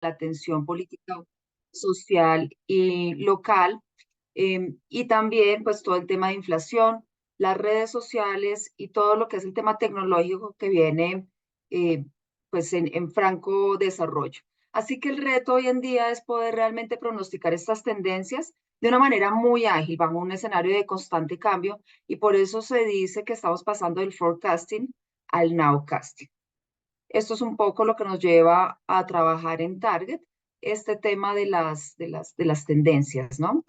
la atención política, social y local, y también pues todo el tema de inflación, las redes sociales y todo lo que es el tema tecnológico que viene eh, pues en franco desarrollo. Así que el reto hoy en día es poder realmente pronosticar estas tendencias de una manera muy ágil, bajo un escenario de constante cambio, y por eso se dice que estamos pasando del forecasting al nowcasting. Esto es un poco lo que nos lleva a trabajar en Target, este tema de las tendencias, ¿no?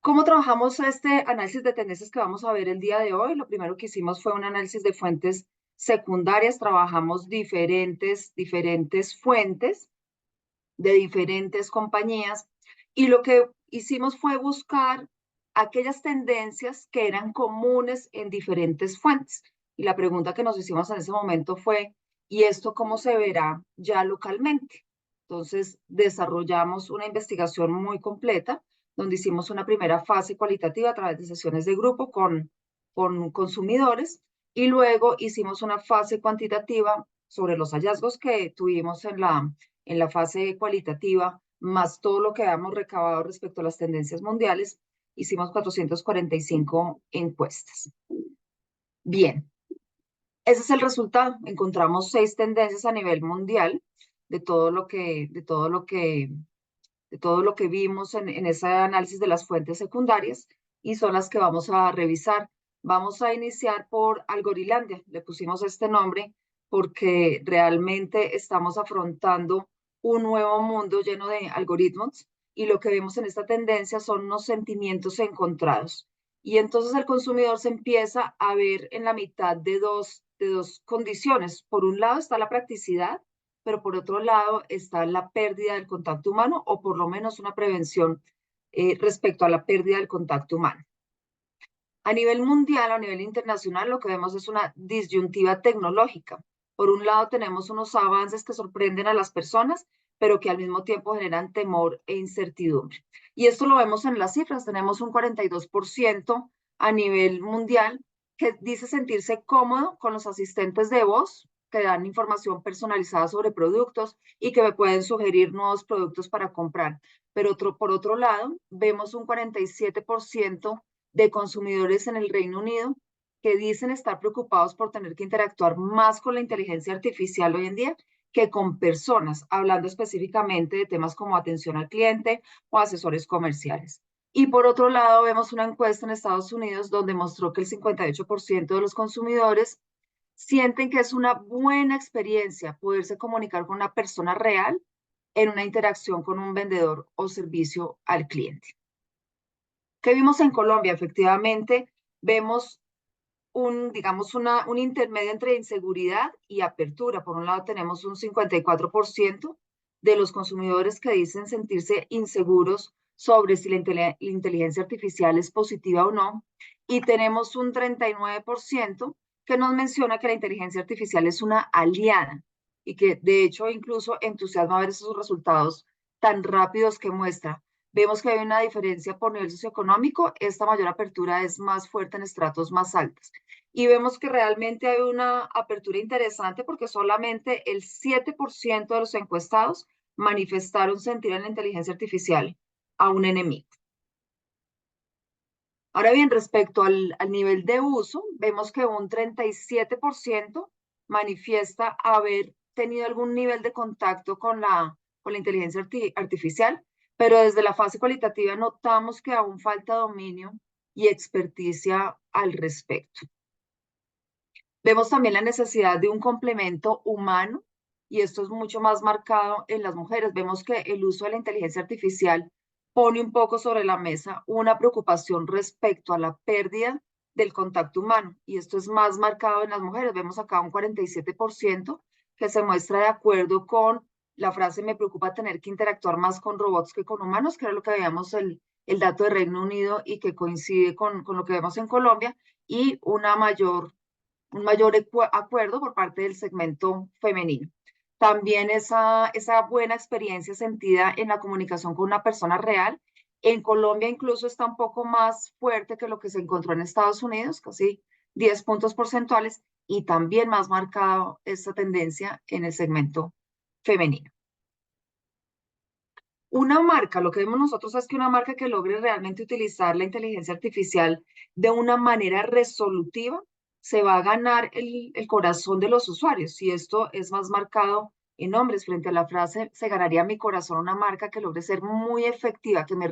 ¿Cómo trabajamos este análisis de tendencias que vamos a ver el día de hoy? Lo primero que hicimos fue un análisis de fuentes secundarias. Trabajamos diferentes fuentes de diferentes compañías y lo que hicimos fue buscar aquellas tendencias que eran comunes en diferentes fuentes. Y la pregunta que nos hicimos en ese momento fue, ¿y esto cómo se verá ya localmente? Entonces, desarrollamos una investigación muy completa donde hicimos una primera fase cualitativa a través de sesiones de grupo con consumidores y luego hicimos una fase cuantitativa sobre los hallazgos que tuvimos en la fase cualitativa, más todo lo que habíamos recabado respecto a las tendencias mundiales. Hicimos 445 encuestas. Bien, ese es el resultado. Encontramos 6 tendencias a nivel mundial de todo lo que, de todo lo que, de todo lo que vimos en ese análisis de las fuentes secundarias y son las que vamos a revisar. Vamos a iniciar por Algorilandia. Le pusimos este nombre porque realmente estamos afrontando un nuevo mundo lleno de algoritmos y lo que vemos en esta tendencia son unos sentimientos encontrados. Y entonces el consumidor se empieza a ver en la mitad de dos condiciones. Por un lado está la practicidad, pero por otro lado está la pérdida del contacto humano o por lo menos una prevención respecto a la pérdida del contacto humano. A nivel mundial, a nivel internacional, lo que vemos es una disyuntiva tecnológica. Por un lado, tenemos unos avances que sorprenden a las personas, pero que al mismo tiempo generan temor e incertidumbre. Y esto lo vemos en las cifras. Tenemos un 42% a nivel mundial que dice sentirse cómodo con los asistentes de voz que dan información personalizada sobre productos y que me pueden sugerir nuevos productos para comprar. Pero por otro lado, vemos un 47% de consumidores en el Reino Unido que dicen estar preocupados por tener que interactuar más con la inteligencia artificial hoy en día que con personas, hablando específicamente de temas como atención al cliente o asesores comerciales. Y por otro lado, vemos una encuesta en Estados Unidos donde mostró que el 58% de los consumidores sienten que es una buena experiencia poderse comunicar con una persona real en una interacción con un vendedor o servicio al cliente. ¿Qué vimos en Colombia? Efectivamente, vemos digamos, un intermedio entre inseguridad y apertura. Por un lado, tenemos un 54% de los consumidores que dicen sentirse inseguros sobre si la inteligencia artificial es positiva o no. Y tenemos un 39% que nos menciona que la inteligencia artificial es una aliada y que de hecho incluso entusiasma ver esos resultados tan rápidos que muestra. Vemos que hay una diferencia por nivel socioeconómico. Esta mayor apertura es más fuerte en estratos más altos. Y vemos que realmente hay una apertura interesante porque solamente el 7% de los encuestados manifestaron sentir en la inteligencia artificial a un enemigo. Ahora bien, respecto al nivel de uso, vemos que un 37% manifiesta haber tenido algún nivel de contacto con la inteligencia artificial, pero desde la fase cualitativa notamos que aún falta dominio y experticia al respecto. Vemos también la necesidad de un complemento humano y esto es mucho más marcado en las mujeres. Vemos que el uso de la inteligencia artificial pone un poco sobre la mesa una preocupación respecto a la pérdida del contacto humano y esto es más marcado en las mujeres. Vemos acá un 47% que se muestra de acuerdo con la frase me preocupa tener que interactuar más con robots que con humanos, que era lo que veíamos el dato de Reino Unido y que coincide con lo que vemos en Colombia y un mayor acuerdo por parte del segmento femenino. También esa buena experiencia sentida en la comunicación con una persona real. En Colombia incluso está un poco más fuerte que lo que se encontró en Estados Unidos, casi 10 puntos porcentuales, y también más marcado esta tendencia en el segmento femenino. Una marca, lo que vemos nosotros es que una marca que logre realmente utilizar la inteligencia artificial de una manera resolutiva, se va a ganar el corazón de los usuarios. Y esto es más marcado en hombres frente a la frase, se ganaría mi corazón una marca que logre ser muy efectiva, que me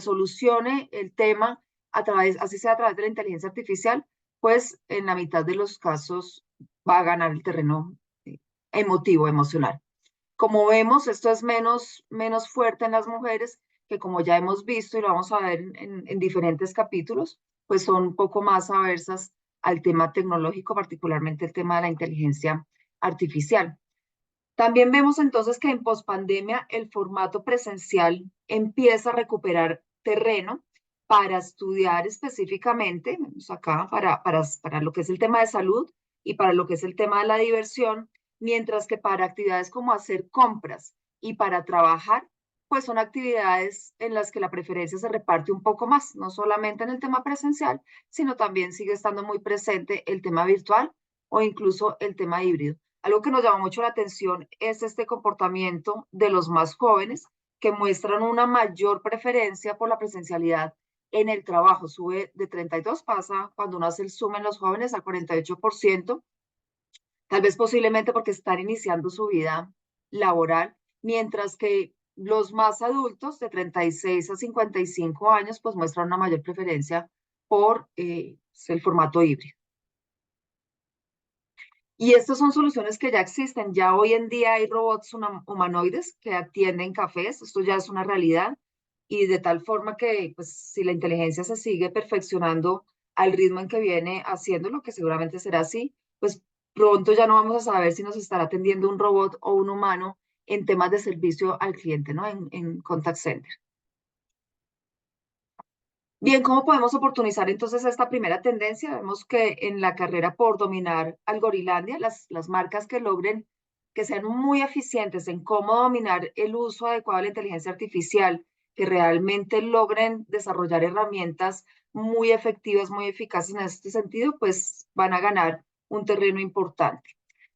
solucione el tema a través, así sea a través de la inteligencia artificial, pues en la mitad de los casos va a ganar el terreno emotivo, emocional. Como vemos, esto es menos fuerte en las mujeres, que como ya hemos visto y lo vamos a ver en diferentes capítulos, pues son un poco más aversas al tema tecnológico, particularmente el tema de la inteligencia artificial. También vemos entonces que en pospandemia el formato presencial empieza a recuperar terreno para estudiar específicamente, vemos acá, para lo que es el tema de salud y para lo que es el tema de la diversión, mientras que para actividades como hacer compras y para trabajar, pues son actividades en las que la preferencia se reparte un poco más, no solamente en el tema presencial, sino también sigue estando muy presente el tema virtual o incluso el tema híbrido. Algo que nos llama mucho la atención es este comportamiento de los más jóvenes que muestran una mayor preferencia por la presencialidad en el trabajo. Sube de 32, pasa cuando uno hace el zoom en los jóvenes al 48%, tal vez posiblemente porque están iniciando su vida laboral, mientras que los más adultos de 36 a 55 años pues muestran una mayor preferencia por el formato híbrido. Y estas son soluciones que ya existen. Ya hoy en día hay robots humanoides que atienden cafés. Esto ya es una realidad. Y de tal forma que, pues, si la inteligencia se sigue perfeccionando al ritmo en que viene haciéndolo, que seguramente será así, pues pronto ya no vamos a saber si nos estará atendiendo un robot o un humano en temas de servicio al cliente, ¿no? En contact center. Bien, ¿cómo podemos oportunizar entonces esta primera tendencia? Vemos que en la carrera por dominar Algorilandia, las marcas que logren que sean muy eficientes en cómo dominar el uso adecuado de la inteligencia artificial, que realmente logren desarrollar herramientas muy efectivas, muy eficaces en este sentido, pues van a ganar un terreno importante.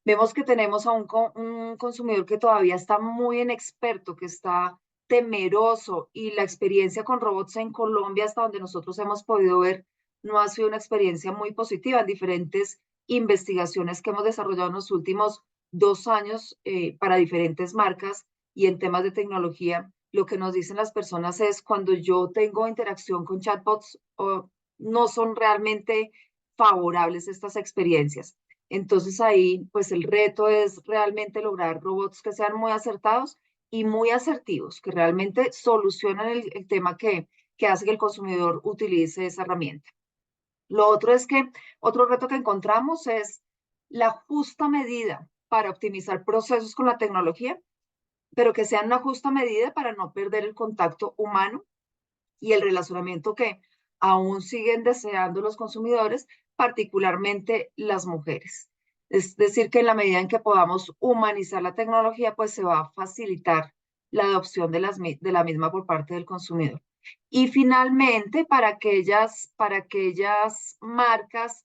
Vemos que tenemos a un consumidor que todavía está muy inexperto, que está temeroso, y la experiencia con robots en Colombia, hasta donde nosotros hemos podido ver, no ha sido una experiencia muy positiva en diferentes investigaciones que hemos desarrollado en los últimos 2 años para diferentes marcas y en temas de tecnología. Lo que nos dicen las personas es cuando yo tengo interacción con chatbots, no son realmente favorables estas experiencias. Entonces ahí, pues el reto es realmente lograr robots que sean muy acertados y muy asertivos, que realmente solucionan el tema que hace que el consumidor utilice esa herramienta. Lo otro es que otro reto que encontramos es la justa medida para optimizar procesos con la tecnología, pero que sean una justa medida para no perder el contacto humano y el relacionamiento que aún siguen deseando los consumidores, particularmente las mujeres. Es decir, que en la medida en que podamos humanizar la tecnología, pues se va a facilitar la adopción de la misma por parte del consumidor. Y finalmente, para aquellas marcas,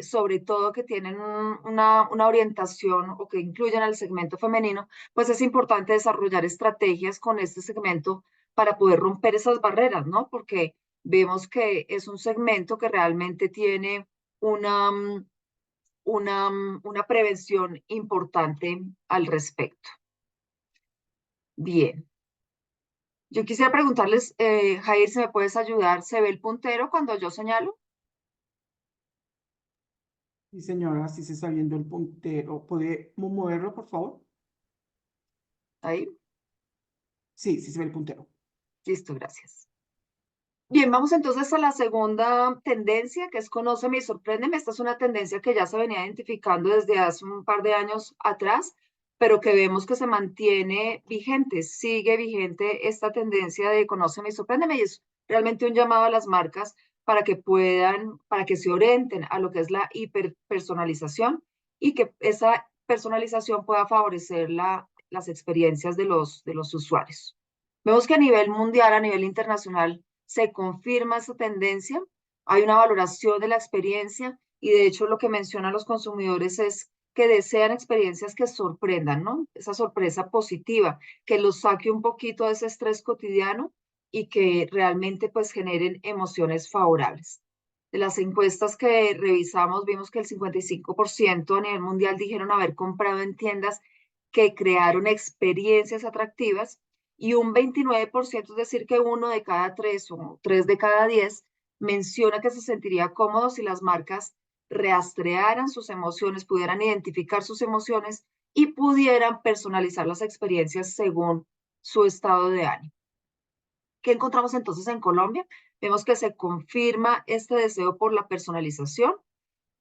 sobre todo que tienen una orientación o que incluyen al segmento femenino, pues es importante desarrollar estrategias con este segmento para poder romper esas barreras, ¿no? Porque vemos que es un segmento que realmente tiene una, una prevención importante al respecto. Bien. Yo quisiera preguntarles, Jair, si me puedes ayudar, ¿se ve el puntero cuando yo señalo? Sí, señora, sí se está viendo el puntero. ¿Puede moverlo, por favor? Ahí, Sí, sí se ve el puntero. listo, gracias. Bien, vamos entonces a la segunda tendencia, que es Conóceme y Sorpréndeme. Esta es una tendencia que ya se venía identificando desde hace un par de años atrás, pero que vemos que se mantiene vigente, sigue vigente esta tendencia de Conóceme y Sorpréndeme, y es realmente un llamado a las marcas para que puedan, para que se orienten a lo que es la hiperpersonalización y que esa personalización pueda favorecer las experiencias de los usuarios. Vemos que a nivel mundial, a nivel internacional, se confirma esa tendencia, hay una valoración de la experiencia y de hecho lo que mencionan los consumidores es que desean experiencias que sorprendan, ¿no? Esa sorpresa positiva, que los saque un poquito de ese estrés cotidiano y que realmente pues generen emociones favorables. De las encuestas que revisamos, vimos que el 55% a nivel mundial dijeron haber comprado en tiendas que crearon experiencias atractivas y un 29%, es decir, que uno de cada tres o tres de cada 10, menciona que se sentiría cómodo si las marcas rastrearan sus emociones, pudieran identificar sus emociones y pudieran personalizar las experiencias según su estado de ánimo. ¿Qué encontramos entonces en Colombia? Vemos que se confirma este deseo por la personalización.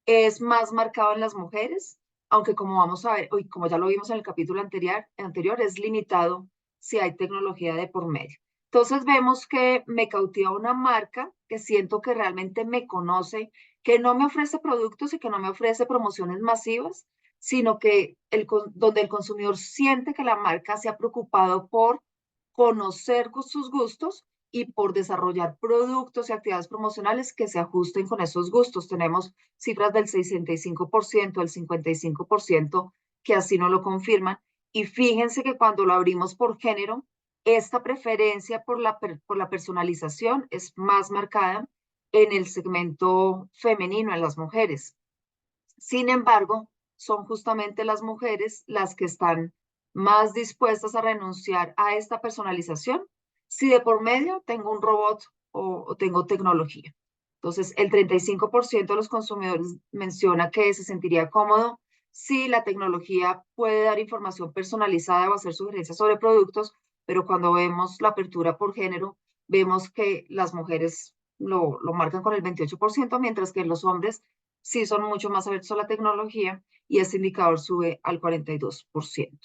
Es más marcado en las mujeres, aunque como vamos a ver, hoy, como ya lo vimos en el capítulo anterior, es limitado si hay tecnología de por medio. Entonces vemos que me cautiva una marca que siento que realmente me conoce, que no me ofrece productos y que no me ofrece promociones masivas, sino que donde el consumidor siente que la marca se ha preocupado por conocer sus gustos y por desarrollar productos y actividades promocionales que se ajusten con esos gustos. Tenemos cifras del 65%, del 55% que así no lo confirman. Y fíjense que cuando lo abrimos por género, esta preferencia por la personalización es más marcada en el segmento femenino, en las mujeres. Sin embargo, son justamente las mujeres las que están más dispuestas a renunciar a esta personalización si de por medio tengo un robot o tengo tecnología. Entonces, el 35% de los consumidores menciona que se sentiría cómodo si la tecnología puede dar información personalizada o hacer sugerencias sobre productos, pero cuando vemos la apertura por género, vemos que las mujeres lo marcan con el 28%, mientras que los hombres sí son mucho más abiertos a la tecnología y este indicador sube al 42%.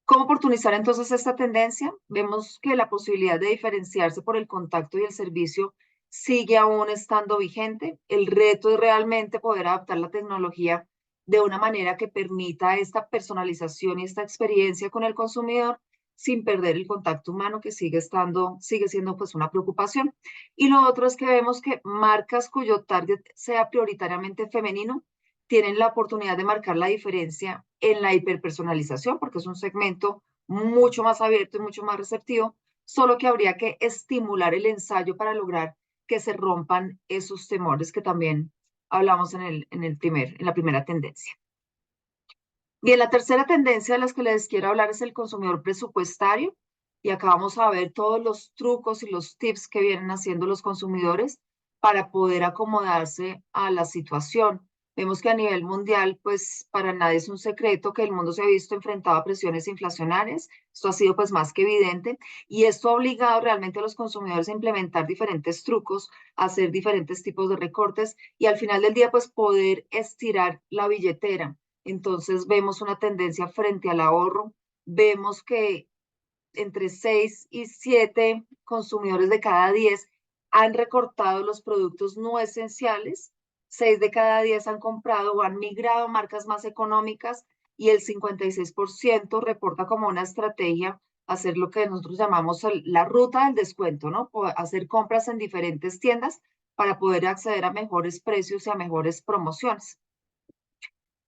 ¿Cómo oportunizar entonces esta tendencia? Vemos que la posibilidad de diferenciarse por el contacto y el servicio sigue aún estando vigente. El reto es realmente poder adaptar la tecnología de una manera que permita esta personalización y esta experiencia con el consumidor sin perder el contacto humano que sigue siendo pues una preocupación. Y lo otro es que vemos que marcas cuyo target sea prioritariamente femenino tienen la oportunidad de marcar la diferencia en la hiperpersonalización, porque es un segmento mucho más abierto y mucho más receptivo, solo que habría que estimular el ensayo para lograr que se rompan esos temores que también hablamos en la primera tendencia. Bien, la tercera tendencia de las que les quiero hablar es el consumidor presupuestario. Y acá vamos a ver todos los trucos y los tips que vienen haciendo los consumidores para poder acomodarse a la situación. Vemos que a nivel mundial, pues para nadie es un secreto que el mundo se ha visto enfrentado a presiones inflacionarias. Esto ha sido pues más que evidente y esto ha obligado realmente a los consumidores a implementar diferentes trucos, a hacer diferentes tipos de recortes y al final del día pues poder estirar la billetera. Entonces vemos una tendencia frente al ahorro, vemos que entre 6 y 7 consumidores de cada 10 han recortado los productos no esenciales, 6 de cada 10 han comprado o han migrado a marcas más económicas y el 56% reporta como una estrategia hacer lo que nosotros llamamos la ruta del descuento, ¿no? Hacer compras en diferentes tiendas para poder acceder a mejores precios y a mejores promociones.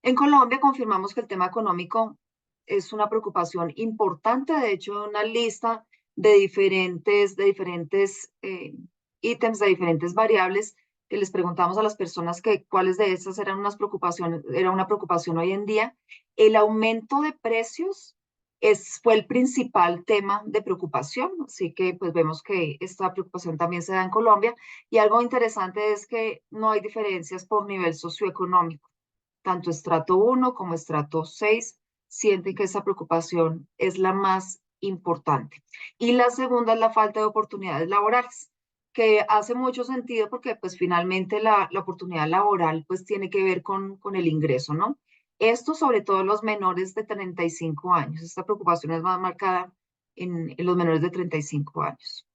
En Colombia confirmamos que el tema económico es una preocupación importante, de hecho, una lista de diferentes ítems, de diferentes variables que les preguntamos a las personas que cuáles de estas eran era una preocupación hoy en día. El aumento de precios fue el principal tema de preocupación, así que pues vemos que esta preocupación también se da en Colombia y algo interesante es que no hay diferencias por nivel socioeconómico tanto estrato 1 como estrato 6 sienten que esa preocupación es la más importante. Y la segunda es la falta de oportunidades laborales, que hace mucho sentido porque pues finalmente la oportunidad laboral pues tiene que ver con el ingreso, ¿no? Esto sobre todo en los menores de 35 años. Esta preocupación es más marcada en los menores de 35 años.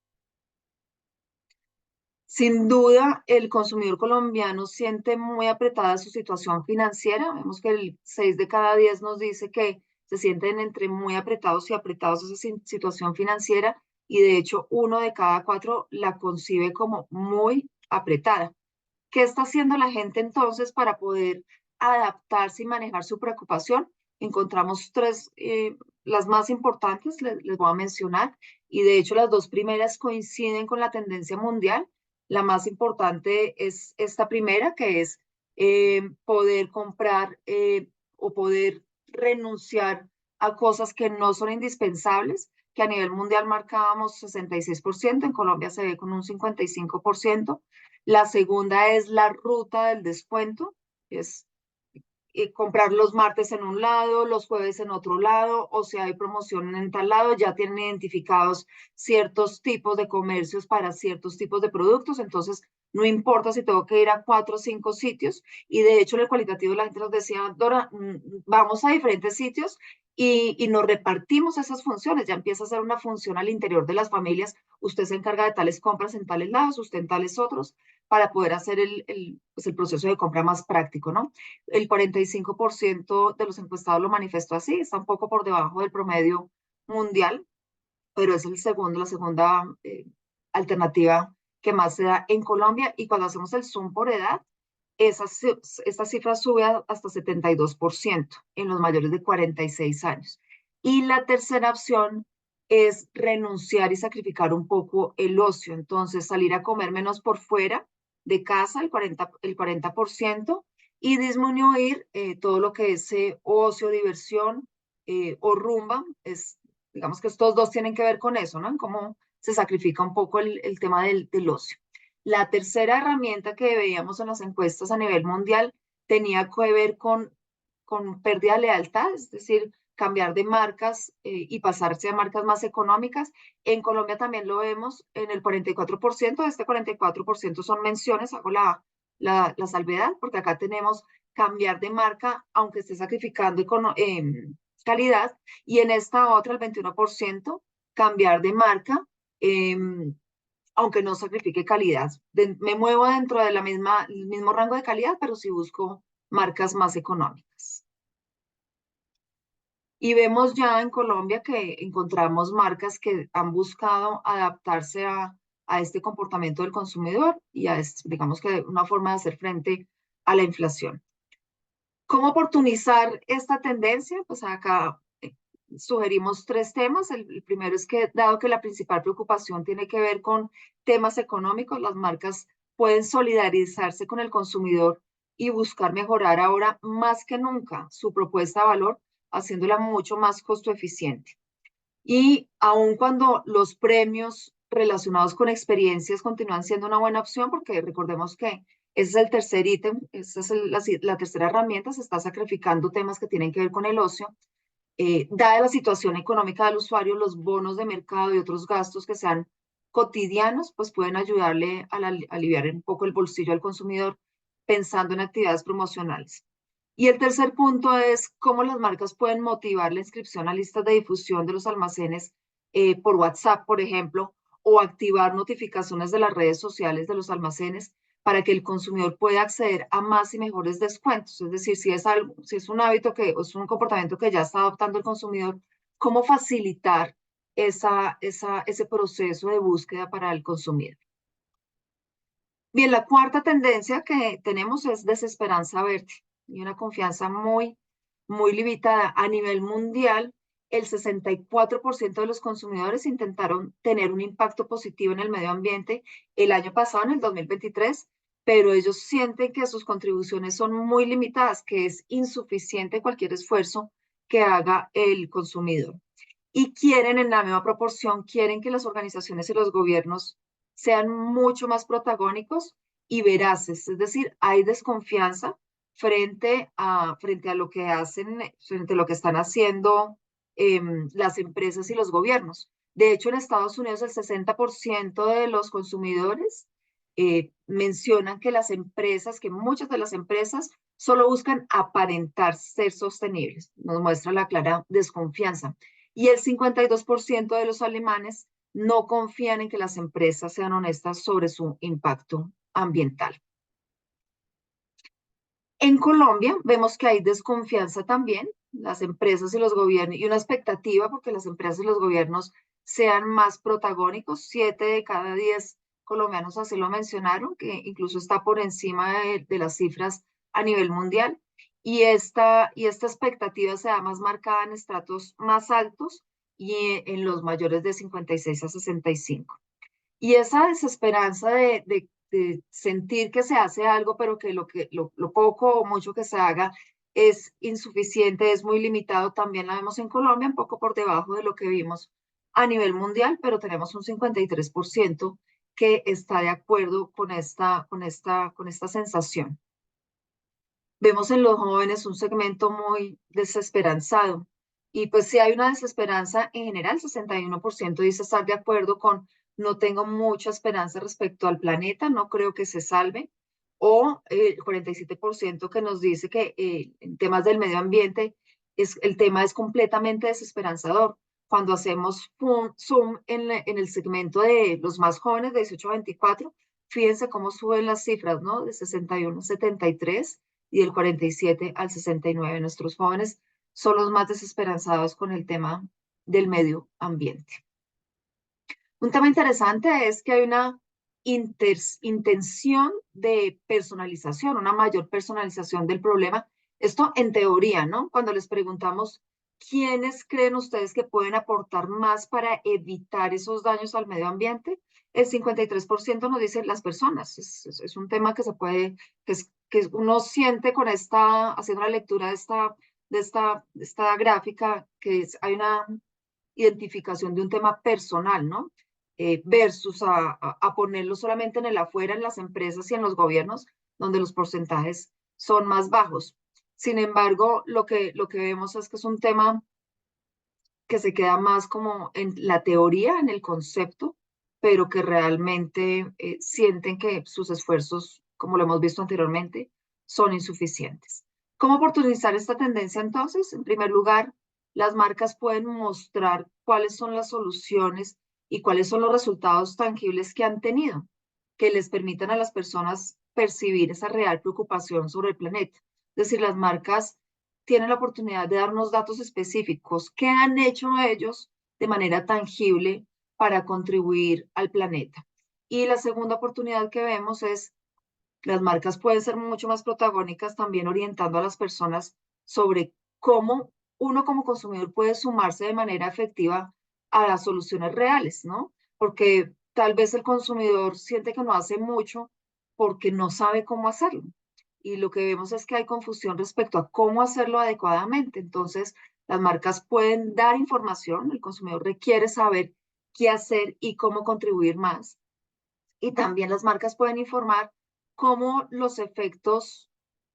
Sin duda, el consumidor colombiano siente muy apretada su situación financiera. Vemos que el 6 de cada 10 nos dice que se sienten entre muy apretados y apretados esa situación financiera y de hecho uno de cada 4 la concibe como muy apretada. ¿Qué está haciendo la gente entonces para poder adaptarse y manejar su preocupación. Encontramos tres, las más importantes, les voy a mencionar, y de hecho las dos primeras coinciden con la tendencia mundial. La más importante es esta primera, que es poder comprar o poder renunciar a cosas que no son indispensables, que a nivel mundial marcábamos 66%, en Colombia se ve con un 55%. La segunda es la ruta del descuento, es comprar los martes en un lado, los jueves en otro lado, o si hay promoción en tal lado, ya tienen identificados ciertos tipos de comercios para ciertos tipos de productos, entonces no importa si tengo que ir a 4 o 5 sitios, y de hecho en el cualitativo la gente nos decía, Dora, vamos a diferentes sitios y nos repartimos esas funciones, ya empieza a ser una función al interior de las familias, usted se encarga de tales compras en tales lados, usted en tales otros, para poder hacer pues el proceso de compra más práctico, ¿no? El 45% de los encuestados lo manifestó así, está un poco por debajo del promedio mundial, pero es la segunda alternativa que más se da en Colombia. Y cuando hacemos el zoom por edad, esta cifra sube hasta 72% en los mayores de 46 años. Y la tercera opción es renunciar y sacrificar un poco el ocio. Entonces, salir a comer menos por fuera de casa, el 40%, y disminuir todo lo que es ocio, diversión o rumba. Digamos que estos dos tienen que ver con eso, ¿no? En cómo se sacrifica un poco el tema del ocio. La tercera herramienta que veíamos en las encuestas a nivel mundial tenía que ver con pérdida de lealtad, es decir, cambiar de marcas y pasarse a marcas más económicas. En Colombia también lo vemos en el 44%, de este 44% son menciones, hago la salvedad, porque acá tenemos cambiar de marca, aunque esté sacrificando calidad, y en esta otra, el 21%, cambiar de marca, eh, aunque no sacrifique calidad. Me muevo dentro de el mismo rango de calidad, pero sí busco marcas más económicas. Y vemos ya en Colombia que encontramos marcas que han buscado adaptarse a este comportamiento del consumidor y digamos que una forma de hacer frente a la inflación. ¿Cómo oportunizar esta tendencia? Pues acá sugerimos tres temas. El primero es que, dado que la principal preocupación tiene que ver con temas económicos, las marcas pueden solidarizarse con el consumidor y buscar mejorar ahora más que nunca su propuesta de valor, haciéndola mucho más costo eficiente. Y aun cuando los premios relacionados con experiencias continúan siendo una buena opción, porque recordemos que ese es el tercer ítem, esa es la tercera herramienta, se está sacrificando temas que tienen que ver con el ocio. Dada la situación económica del usuario, los bonos de mercado y otros gastos que sean cotidianos, pues pueden ayudarle a aliviar un poco el bolsillo al consumidor pensando en actividades promocionales. Y el tercer punto es cómo las marcas pueden motivar la inscripción a listas de difusión de los almacenes por WhatsApp, por ejemplo, o activar notificaciones de las redes sociales de los almacenes para que el consumidor pueda acceder a más y mejores descuentos. Es decir, si es un hábito es un comportamiento que ya está adoptando el consumidor, cómo facilitar ese proceso de búsqueda para el consumidor. Bien, la cuarta tendencia que tenemos es desesperanza verde y una confianza muy limitada. A nivel mundial, el 64% de los consumidores intentaron tener un impacto positivo en el medio ambiente el año pasado, en el 2023, pero ellos sienten que sus contribuciones son muy limitadas, que es insuficiente cualquier esfuerzo que haga el consumidor. Y quieren, en la misma proporción, quieren que las organizaciones y los gobiernos sean mucho más protagónicos y veraces. Es decir, hay desconfianza frente a lo que hacen, frente a lo que están haciendo las empresas y los gobiernos. De hecho, en Estados Unidos el 60% de los consumidores mencionan que que muchas de las empresas solo buscan aparentar ser sostenibles. Nos muestra la clara desconfianza. Y el 52% de los alemanes no confían en que las empresas sean honestas sobre su impacto ambiental. En Colombia vemos que hay desconfianza también, las empresas y los gobiernos, y una expectativa porque las empresas y los gobiernos sean más protagónicos. 7 de cada 10 colombianos así lo mencionaron, que incluso está por encima de las cifras a nivel mundial. y esta expectativa se da más marcada en estratos más altos y en los mayores de 56 a 65. Y esa desesperanza de sentir que se hace algo, pero que lo poco o mucho que se haga es insuficiente, es muy limitado, también la vemos en Colombia, un poco por debajo de lo que vimos a nivel mundial, pero tenemos un 53% que está de acuerdo con esta sensación. Vemos en los jóvenes un segmento muy desesperanzado. Y pues si hay una desesperanza en general, 61% dice estar de acuerdo con no tengo mucha esperanza respecto al planeta, no creo que se salve. O el 47% que nos dice que en temas del medio ambiente el tema es completamente desesperanzador. Cuando hacemos un zoom en el segmento de los más jóvenes, de 18 a 24, fíjense cómo suben las cifras, ¿no? De 61 a 73 y del 47 al 69. Nuestros jóvenes son los más desesperanzados con el tema del medio ambiente. Un tema interesante es que hay una intención de personalización, una mayor personalización del problema. Esto en teoría, ¿no? Cuando les preguntamos, ¿quiénes creen ustedes que pueden aportar más para evitar esos daños al medio ambiente? El 53% nos dice las personas. Es un tema que se puede, que uno siente con haciendo la lectura de esta gráfica, hay una identificación de un tema personal, ¿no? Versus a ponerlo solamente en el afuera, en las empresas y en los gobiernos, donde los porcentajes son más bajos. Sin embargo, lo que vemos es que es un tema que se queda más como en la teoría, en el concepto, pero que realmente sienten que sus esfuerzos, como lo hemos visto anteriormente, son insuficientes. ¿Cómo oportunizar esta tendencia entonces? En primer lugar, las marcas pueden mostrar cuáles son las soluciones y cuáles son los resultados tangibles que han tenido, que les permitan a las personas percibir esa real preocupación sobre el planeta. Es decir, las marcas tienen la oportunidad de darnos datos específicos. ¿Qué han hecho ellos de manera tangible para contribuir al planeta? Y la segunda oportunidad que vemos es las marcas pueden ser mucho más protagónicas también orientando a las personas sobre cómo uno como consumidor puede sumarse de manera efectiva a las soluciones reales, ¿no? Porque tal vez el consumidor siente que no hace mucho porque no sabe cómo hacerlo. Y lo que vemos es que hay confusión respecto a cómo hacerlo adecuadamente. Entonces, las marcas pueden dar información, el consumidor requiere saber qué hacer y cómo contribuir más. Y también las marcas pueden informar cómo los efectos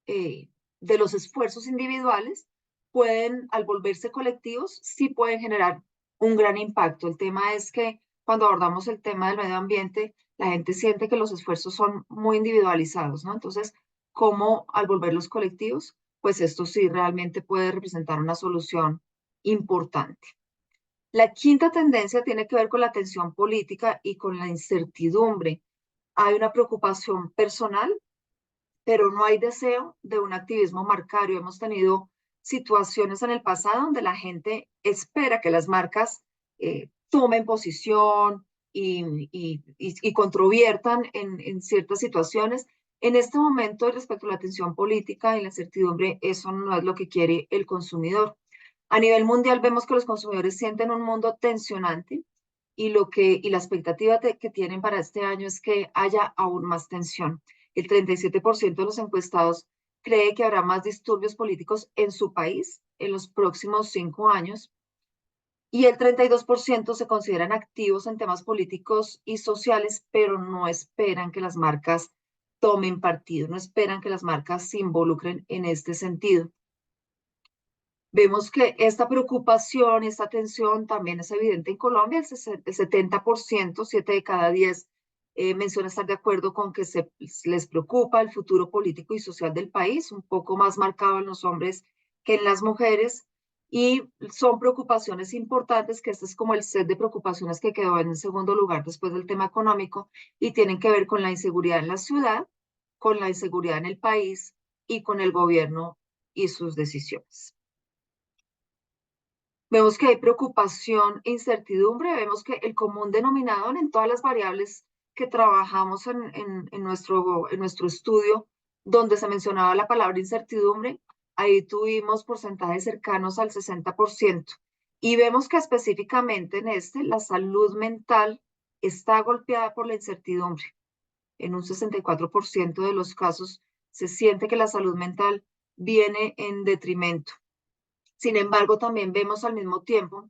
eh, de los esfuerzos individuales pueden, al volverse colectivos, sí pueden generar un gran impacto. El tema es que cuando abordamos el tema del medio ambiente, la gente siente que los esfuerzos son muy individualizados, ¿no? Entonces, ¿cómo al volverlos colectivos? Pues esto sí realmente puede representar una solución importante. La quinta tendencia tiene que ver con la tensión política y con la incertidumbre. Hay una preocupación personal, pero no hay deseo de un activismo marcario. Hemos tenido situaciones en el pasado donde la gente espera que las marcas tomen posición y controviertan en ciertas situaciones. En este momento, respecto a la tensión política y la incertidumbre, eso no es lo que quiere el consumidor. A nivel mundial vemos que los consumidores sienten un mundo tensionante y la expectativa que tienen para este año es que haya aún más tensión. El 37% de los encuestados cree que habrá más disturbios políticos en su país en los próximos 5 años y el 32% se consideran activos en temas políticos y sociales, pero no esperan que las marcas tomen partido, no esperan que las marcas se involucren en este sentido. Vemos que esta preocupación y esta tensión también es evidente en Colombia. El 70%, 7 de cada 10, menciona estar de acuerdo con que les preocupa el futuro político y social del país, un poco más marcado en los hombres que en las mujeres. Y son preocupaciones importantes, que este es como el set de preocupaciones que quedó en segundo lugar después del tema económico y tienen que ver con la inseguridad en la ciudad, con la inseguridad en el país y con el gobierno y sus decisiones. Vemos que hay preocupación e incertidumbre, vemos que el común denominador en todas las variables que trabajamos en nuestro estudio, donde se mencionaba la palabra incertidumbre, ahí tuvimos porcentajes cercanos al 60%. Y vemos que específicamente en la salud mental está golpeada por la incertidumbre. En un 64% de los casos se siente que la salud mental viene en detrimento. Sin embargo, también vemos al mismo tiempo,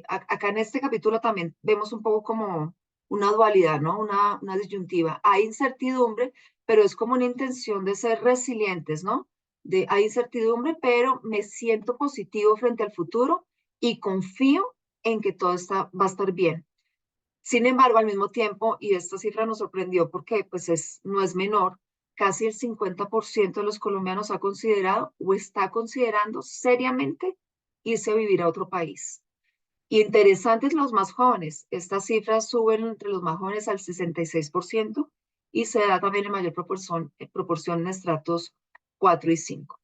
acá en este capítulo también vemos un poco como una dualidad, ¿no? Una disyuntiva. Hay incertidumbre, pero es como una intención de ser resilientes, ¿no? Hay incertidumbre, pero me siento positivo frente al futuro y confío en que todo va a estar bien. Sin embargo, al mismo tiempo, y esta cifra nos sorprendió porque pues no es menor, casi el 50% de los colombianos ha considerado o está considerando seriamente irse a vivir a otro país. Y interesantes los más jóvenes. Estas cifras suben entre los más jóvenes al 66% y se da también en mayor proporción en estratos 4 y 5.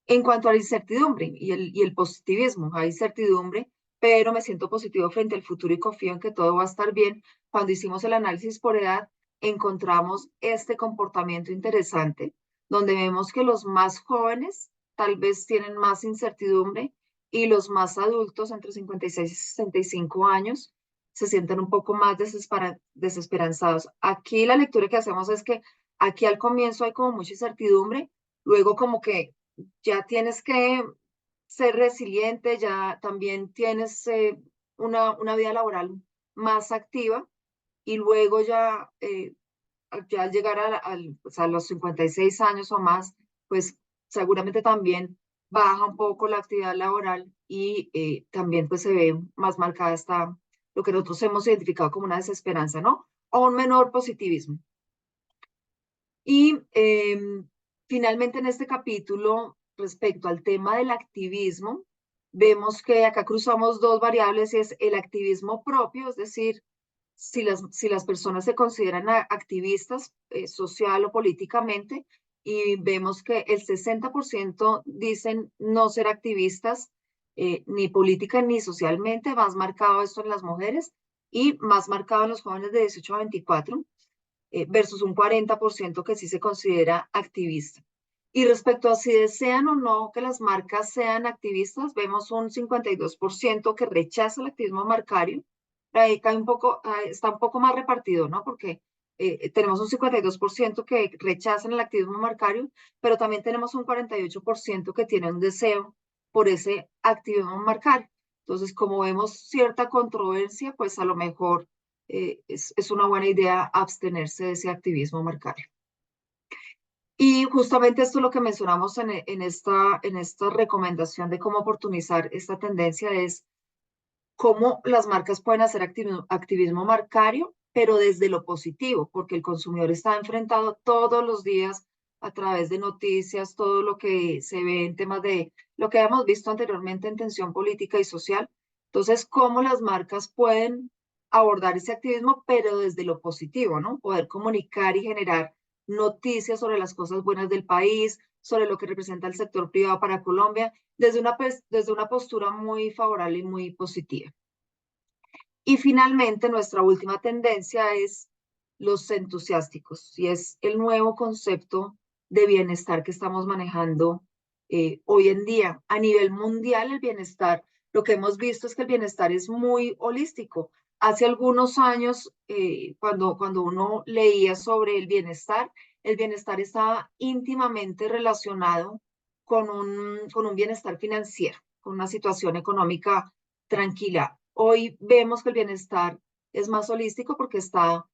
En cuanto a la incertidumbre y el positivismo, hay incertidumbre, pero me siento positivo frente al futuro y confío en que todo va a estar bien. Cuando hicimos el análisis por edad, encontramos este comportamiento interesante, donde vemos que los más jóvenes tal vez tienen más incertidumbre y los más adultos, entre 56 y 65 años, se sienten un poco más desesperanzados. Aquí la lectura que hacemos es que aquí al comienzo hay como mucha incertidumbre, luego como que ya tienes que ser resiliente, ya también tienes una vida laboral más activa y luego ya al llegar pues a los 56 años o más, pues seguramente también baja un poco la actividad laboral y también pues se ve más marcada lo que nosotros hemos identificado como una desesperanza, ¿no? O un menor positivismo. Y finalmente en este capítulo, respecto al tema del activismo, vemos que acá cruzamos dos variables y es el activismo propio, es decir, si las personas se consideran activistas social o políticamente, y vemos que el 60% dicen no ser activistas ni política ni socialmente, más marcado esto en las mujeres y más marcado en los jóvenes de 18 a 24 versus un 40% que sí se considera activista. Y respecto a si desean o no que las marcas sean activistas, vemos un 52% que rechaza el activismo marcario. Ahí cae está un poco más repartido, ¿no? Porque tenemos un 52% que rechazan el activismo marcario, pero también tenemos un 48% que tiene un deseo por ese activismo marcario. Entonces, como vemos cierta controversia, pues a lo mejor es una buena idea abstenerse de ese activismo marcario. Y justamente esto es lo que mencionamos en esta recomendación de cómo oportunizar esta tendencia es cómo las marcas pueden hacer activismo marcario, pero desde lo positivo, porque el consumidor está enfrentado todos los días a través de noticias, todo lo que se ve en temas de lo que hemos visto anteriormente en tensión política y social. Entonces, cómo las marcas pueden abordar ese activismo, pero desde lo positivo, ¿no? Poder comunicar y generar noticias sobre las cosas buenas del país, sobre lo que representa el sector privado para Colombia, desde una postura muy favorable y muy positiva. Y finalmente, nuestra última tendencia es los entusiásticos, y es el nuevo concepto de bienestar que estamos manejando hoy en día. A nivel mundial, el bienestar, lo que hemos visto es que el bienestar es muy holístico. Hace algunos años, cuando uno leía sobre el bienestar estaba íntimamente relacionado con un bienestar financiero, con una situación económica tranquila. Hoy vemos que el bienestar es más holístico porque está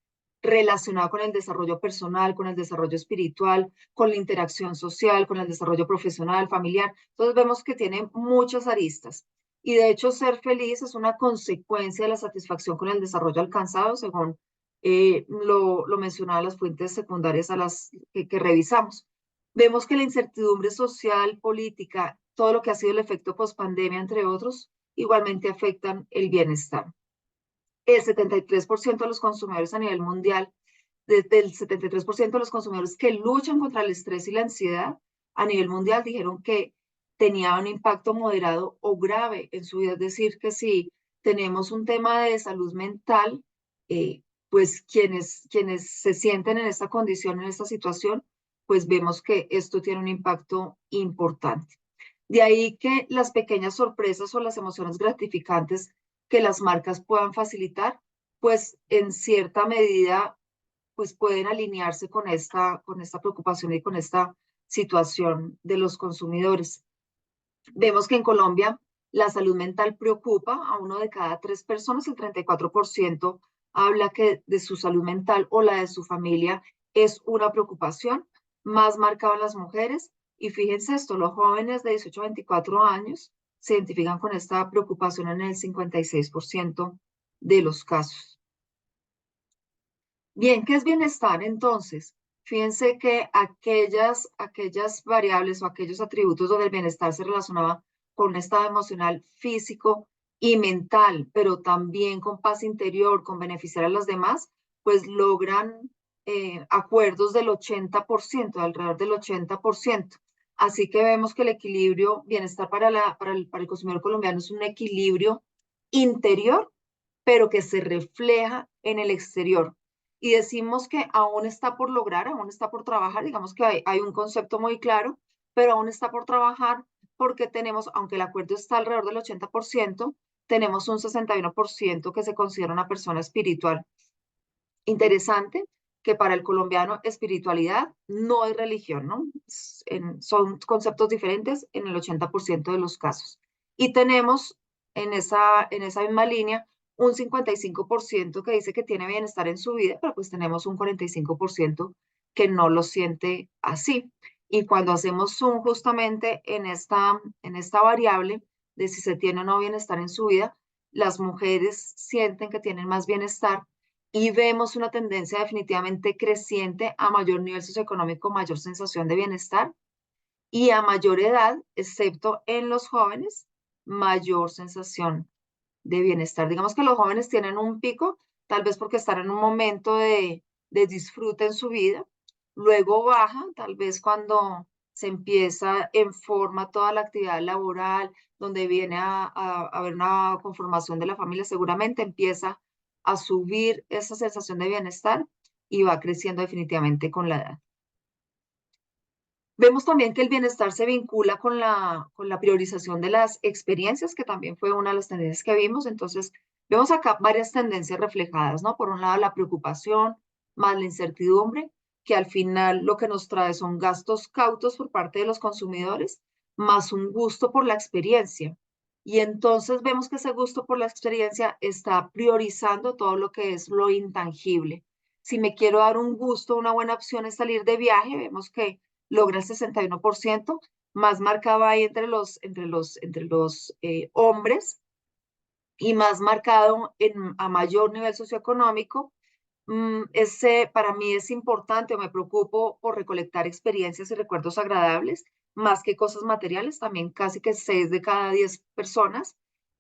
relacionado con el desarrollo personal, con el desarrollo espiritual, con la interacción social, con el desarrollo profesional, familiar. Entonces vemos que tiene muchas aristas. Y de hecho, ser feliz es una consecuencia de la satisfacción con el desarrollo alcanzado, según lo mencionaban las fuentes secundarias a las que revisamos. Vemos que la incertidumbre social, política, todo lo que ha sido el efecto pospandemia, entre otros, igualmente afectan el bienestar. El 73% de los consumidores a nivel mundial, desde el 73% de los consumidores que luchan contra el estrés y la ansiedad a nivel mundial dijeron que tenía un impacto moderado o grave en su vida. Es decir, que si tenemos un tema de salud mental, pues quienes se sienten en esta condición, en esta situación, pues vemos que esto tiene un impacto importante. De ahí que las pequeñas sorpresas o las emociones gratificantes que las marcas puedan facilitar, pues en cierta medida, pues pueden alinearse con esta preocupación y con esta situación de los consumidores. Vemos que en Colombia la salud mental preocupa a uno de cada tres personas, el 34% habla que de su salud mental o la de su familia es una preocupación, más marcada en las mujeres. Y fíjense esto, los jóvenes de 18 a 24 años se identifican con esta preocupación en el 56% de los casos. Bien, ¿qué es bienestar entonces? Fíjense que aquellas variables o aquellos atributos donde el bienestar se relacionaba con un estado emocional, físico y mental, pero también con paz interior, con beneficiar a los demás, pues logran acuerdos del 80%, alrededor del 80%. Así que vemos que el equilibrio, bienestar para el consumidor colombiano es un equilibrio interior, pero que se refleja en el exterior y decimos que aún está por lograr, aún está por trabajar, digamos que hay un concepto muy claro, pero aún está por trabajar porque tenemos, aunque el acuerdo está alrededor del 80%, tenemos un 61% que se considera una persona espiritual. Interesante que para el colombiano espiritualidad no es religión, ¿no? Son conceptos diferentes en el 80% de los casos. Y tenemos en esa misma línea un 55% que dice que tiene bienestar en su vida, pero pues tenemos un 45% que no lo siente así. Y cuando hacemos zoom justamente en esta variable de si se tiene o no bienestar en su vida, las mujeres sienten que tienen más bienestar y vemos una tendencia definitivamente creciente a mayor nivel socioeconómico, mayor sensación de bienestar y a mayor edad, excepto en los jóvenes, mayor sensación de bienestar. Digamos que los jóvenes tienen un pico, tal vez porque están en un momento de disfrute en su vida, luego baja, tal vez cuando se empieza en forma toda la actividad laboral, donde viene a haber una conformación de la familia, seguramente empieza a subir esa sensación de bienestar y va creciendo definitivamente con la edad. Vemos también que el bienestar se vincula con la priorización de las experiencias, que también fue una de las tendencias que vimos. Entonces, vemos acá varias tendencias reflejadas, ¿no? Por un lado, la preocupación más la incertidumbre, que al final lo que nos trae son gastos cautos por parte de los consumidores, más un gusto por la experiencia. Y entonces vemos que ese gusto por la experiencia está priorizando todo lo que es lo intangible. Si me quiero dar un gusto, una buena opción es salir de viaje, vemos que logra el 61%, más marcado ahí entre los hombres y más marcado a mayor nivel socioeconómico. Para mí es importante o me preocupo por recolectar experiencias y recuerdos agradables, más que cosas materiales, también casi que 6 de cada 10 personas.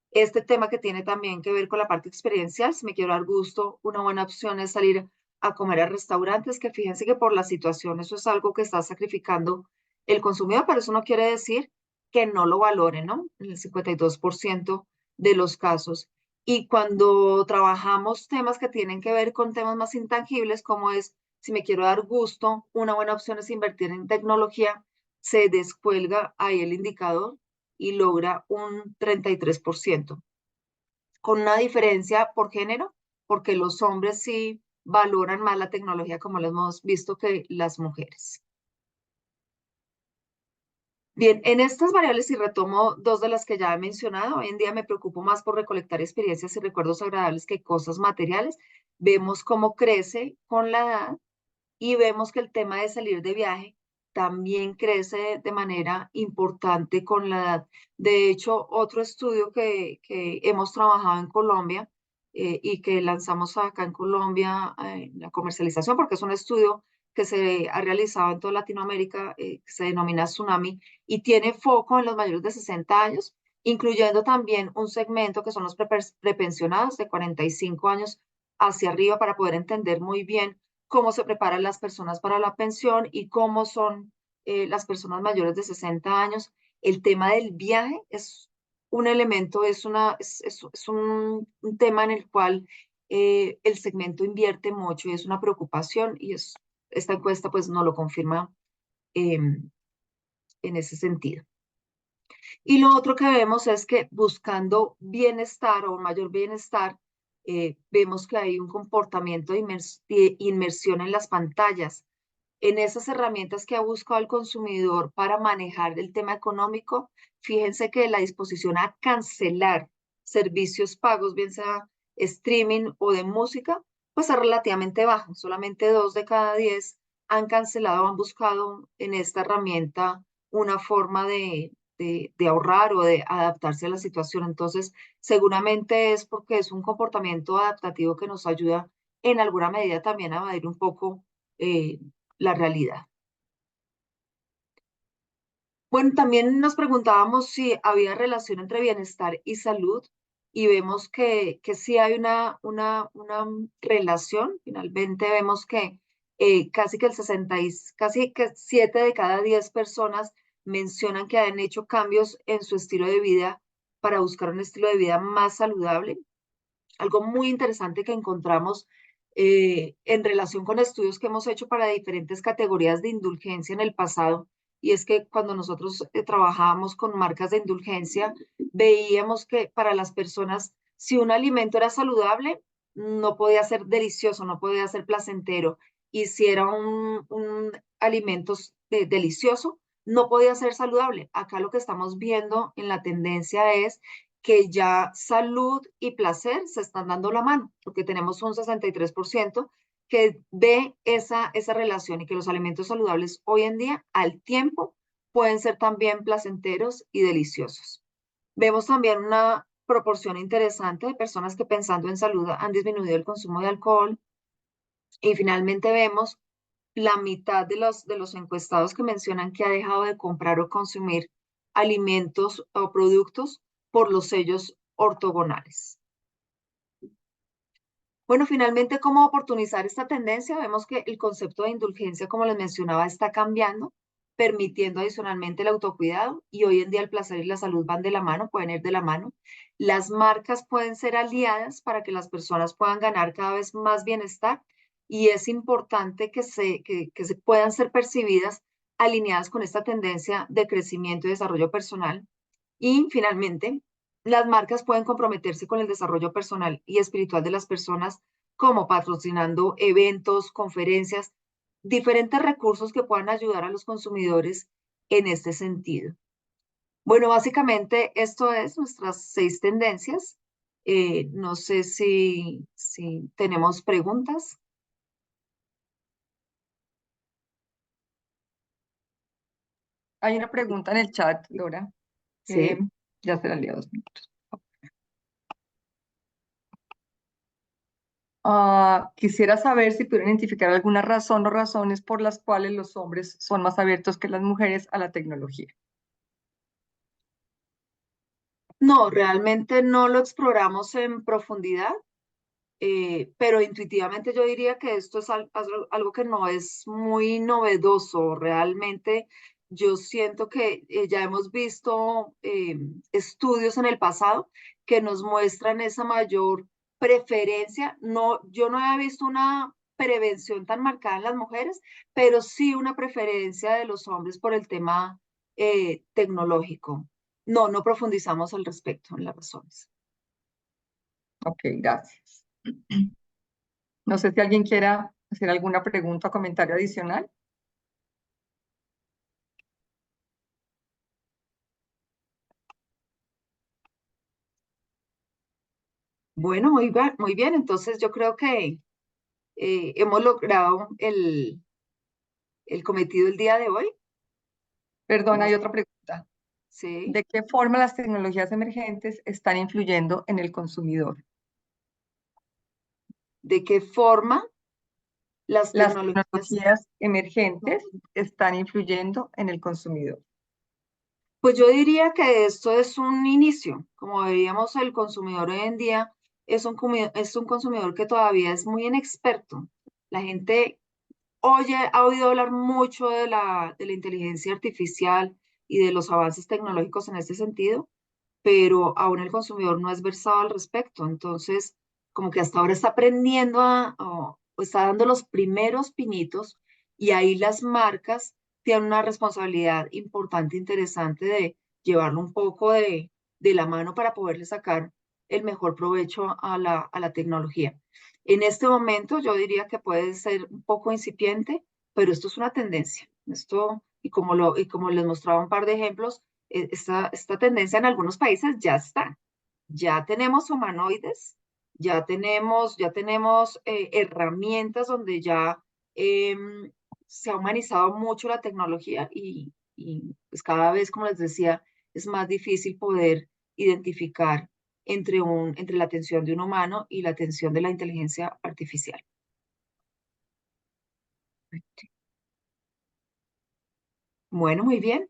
Este tema que tiene también que ver con la parte experiencial, si me quiero dar gusto, una buena opción es salir a comer a restaurantes, que fíjense que por la situación eso es algo que está sacrificando el consumidor, pero eso no quiere decir que no lo valore, ¿no? En el 52% de los casos. Y cuando trabajamos temas que tienen que ver con temas más intangibles, como es, si me quiero dar gusto, una buena opción es invertir en tecnología, se descuelga ahí el indicador y logra un 33%, con una diferencia por género, porque los hombres sí valoran más la tecnología como lo hemos visto que las mujeres. Bien, en estas variables, y retomo dos de las que ya he mencionado, hoy en día me preocupo más por recolectar experiencias y recuerdos agradables que cosas materiales. Vemos cómo crece con la edad y vemos que el tema de salir de viaje también crece de manera importante con la edad. De hecho, otro estudio que hemos trabajado en Colombia y que lanzamos acá en Colombia la comercialización, porque es un estudio que se ha realizado en toda Latinoamérica, que se denomina Tsunami, y tiene foco en los mayores de 60 años, incluyendo también un segmento que son los prepensionados de 45 años hacia arriba para poder entender muy bien cómo se preparan las personas para la pensión y cómo son las personas mayores de 60 años. El tema del viaje es un elemento, es un tema en el cual el segmento invierte mucho y es una preocupación y esta encuesta pues no lo confirma en ese sentido. Y lo otro que vemos es que buscando bienestar o mayor bienestar, vemos que hay un comportamiento de inmersión en las pantallas. En esas herramientas que ha buscado el consumidor para manejar el tema económico, fíjense que la disposición a cancelar servicios pagos, bien sea streaming o de música, pues es relativamente baja. Solamente 2 de cada 10 han cancelado, han buscado en esta herramienta una forma de ahorrar o de adaptarse a la situación. Entonces, seguramente es porque es un comportamiento adaptativo que nos ayuda en alguna medida también a evadir un poco la realidad. Bueno, también nos preguntábamos si había relación entre bienestar y salud y vemos que sí hay una relación. Finalmente vemos que casi que casi que 7 de cada 10 personas mencionan que han hecho cambios en su estilo de vida para buscar un estilo de vida más saludable. Algo muy interesante que encontramos en relación con estudios que hemos hecho para diferentes categorías de indulgencia en el pasado, y es que cuando nosotros trabajábamos con marcas de indulgencia, veíamos que para las personas, si un alimento era saludable, no podía ser delicioso, no podía ser placentero, y si era un alimento delicioso, no podía ser saludable. Acá lo que estamos viendo en la tendencia es que ya salud y placer se están dando la mano, porque tenemos un 63% que ve esa relación y que los alimentos saludables hoy en día, al tiempo, pueden ser también placenteros y deliciosos. Vemos también una proporción interesante de personas que pensando en salud han disminuido el consumo de alcohol y finalmente vemos la mitad de los encuestados que mencionan que ha dejado de comprar o consumir alimentos o productos por los sellos ortogonales. Bueno, finalmente, ¿cómo oportunizar esta tendencia? Vemos que el concepto de indulgencia, como les mencionaba, está cambiando, permitiendo adicionalmente el autocuidado y hoy en día el placer y la salud van de la mano, pueden ir de la mano. Las marcas pueden ser aliadas para que las personas puedan ganar cada vez más bienestar y es importante que se puedan ser percibidas alineadas con esta tendencia de crecimiento y desarrollo personal. Y finalmente, las marcas pueden comprometerse con el desarrollo personal y espiritual de las personas, como patrocinando eventos, conferencias, diferentes recursos que puedan ayudar a los consumidores en este sentido. Bueno, básicamente esto es nuestras 6 tendencias. No sé si tenemos preguntas. Hay una pregunta en el chat, Laura. Sí. Ya se la leo 2 minutos. Quisiera saber si pudieron identificar alguna razón o razones por las cuales los hombres son más abiertos que las mujeres a la tecnología. No, realmente no lo exploramos en profundidad. Pero intuitivamente yo diría que esto es algo que no es muy novedoso. Realmente yo siento que ya hemos visto estudios en el pasado que nos muestran esa mayor preferencia. No, yo no había visto una prevención tan marcada en las mujeres, pero sí una preferencia de los hombres por el tema tecnológico. No, no profundizamos al respecto en las razones. Ok, gracias. No sé si alguien quiera hacer alguna pregunta o comentario adicional. Bueno, muy bien. Entonces yo creo que hemos logrado el cometido el día de hoy. Perdón, hay Hemos- otra pregunta. Sí. ¿De qué forma las tecnologías emergentes están influyendo en el consumidor? ¿De qué forma las Las tecnologías? tecnologías emergentes están influyendo en el consumidor. Pues yo diría que esto es un inicio. Como veíamos, el consumidor hoy en día es un consumidor que todavía es muy inexperto. La gente ha oído hablar mucho de la inteligencia artificial y de los avances tecnológicos en este sentido, pero aún el consumidor no es versado al respecto. Entonces, como que hasta ahora está aprendiendo o está dando los primeros pinitos y ahí las marcas tienen una responsabilidad importante, interesante de llevarlo un poco de la mano para poderle sacar el mejor provecho a la tecnología. En este momento yo diría que puede ser un poco incipiente, pero esto es una tendencia. Esto, y como les mostraba un par de ejemplos, esta tendencia en algunos países ya está. Ya tenemos humanoides, ya tenemos herramientas donde ya se ha humanizado mucho la tecnología y pues cada vez, como les decía, es más difícil poder identificar entre la atención de un humano y la atención de la inteligencia artificial. Bueno, muy bien.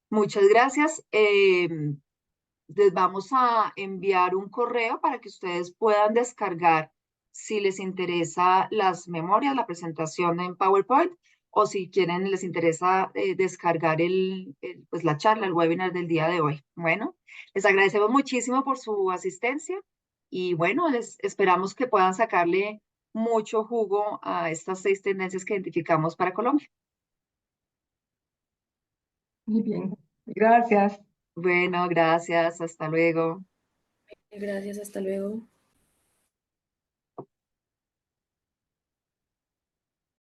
Muchas gracias. Les vamos a enviar un correo para que ustedes puedan descargar si les interesa las memorias, la presentación en PowerPoint, o si quieren, les interesa descargar pues la charla, el webinar del día de hoy. Bueno, les agradecemos muchísimo por su asistencia y bueno, les esperamos que puedan sacarle mucho jugo a estas 6 tendencias que identificamos para Colombia. Muy bien, gracias. Bueno, gracias. Hasta luego. Gracias, hasta luego.